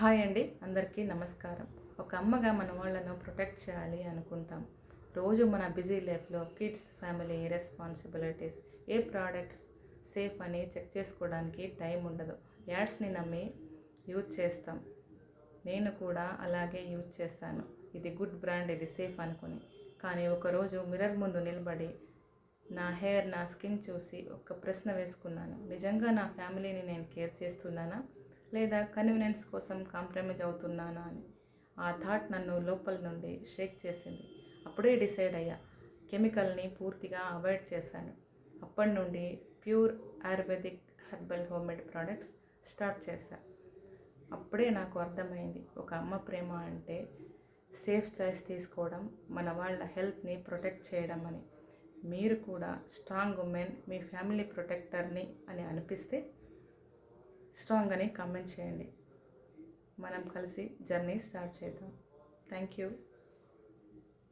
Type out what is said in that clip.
Hi అండి, అందరికీ నమస్కారం. ఒక అమ్మగా మన వాళ్ళను ప్రొటెక్ట్ చేయాలి అనుకుంటాం. రోజు మన బిజీ లైఫ్లో కిడ్స్, ఫ్యామిలీ, రెస్పాన్సిబిలిటీస్, ఏ ప్రోడక్ట్స్ సేఫ్ అని చెక్ చేసుకోవడానికి టైం ఉండదు. యాడ్స్ని నమ్మి యూజ్ చేస్తాం. నేను కూడా అలాగే యూజ్ చేస్తాను. ఇది గుడ్ బ్రాండ్, ఇది సేఫ్ అనుకుని. కానీ ఒకరోజు మిర్రర్ ముందు నిలబడి నా హెయిర్, నా స్కిన్ చూసి ఒక ప్రశ్న వేసుకున్నాను. నిజంగా నా ఫ్యామిలీని నేను కేర్ చేస్తున్నానా, లేదా కన్వీనియన్స్ కోసం కాంప్రమైజ్ అవుతున్నానా అని. ఆ థాట్ నన్ను లోపల నుండి షేక్ చేసింది. అప్పుడే డిసైడ్ అయ్యా, కెమికల్ని పూర్తిగా అవాయిడ్ చేశాను. అప్పటి నుండి pure ayurvedic herbal homemade products start చేశాను. అప్పుడే నాకు అర్థమైంది, ఒక అమ్మ ప్రేమ అంటే సేఫ్ చాయిస్ తీసుకోవడం, మన వాళ్ళ హెల్త్ని ప్రొటెక్ట్ చేయడం అని. మీరు కూడా స్ట్రాంగ్ ఉమెన్, మీ ఫ్యామిలీ ప్రొటెక్టర్ని అని అనిపిస్తే స్ట్రాంగ్ అని కామెంట్ చేయండి. మనం కలిసి జర్నీ స్టార్ట్ చేద్దాం. Thank you.